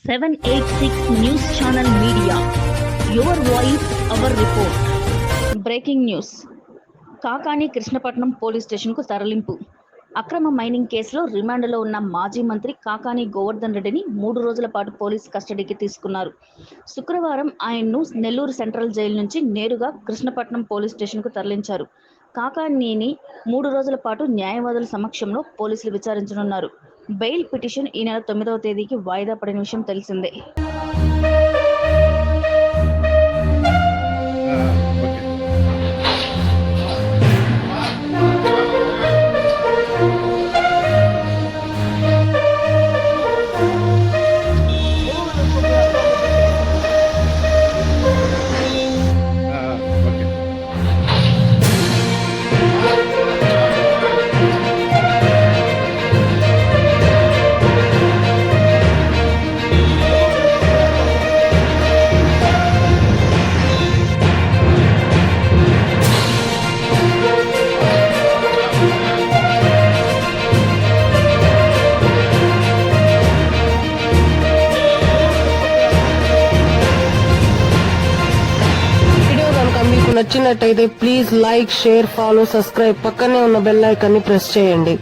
786 News Channel Media. Your voice, our report. Breaking news. Kakani Krishnapatnam police స్టేషన్కు తరలింపు. అక్రమ mining కేసులో రిమాండ్లో ఉన్న మాజీ మంత్రి కాకాని గోవర్ధన్ రెడ్డిని 3 రోజుల పాటు పోలీస్ కస్టడీకి తీసుకున్నారు. శుక్రవారం ఆయన్ను నెల్లూరు సెంట్రల్ జైలు నుంచి నేరుగా కృష్ణపట్నం పోలీస్ స్టేషన్కు తరలించారు. కాకానీని 3 రోజుల పాటు న్యాయవాదుల సమక్షంలో పోలీసులు విచారించనున్నారు. బెయిల్ పిటిషన్ ఈ నెల 9వ తేదీకి వాయిదా పడిన విషయం తెలిసిందే. నచ్చినట్టయితే please like, share, follow, subscribe, పక్కనే ఉన్న బెల్ ఐకాన్ని ప్రెస్ చేయండి.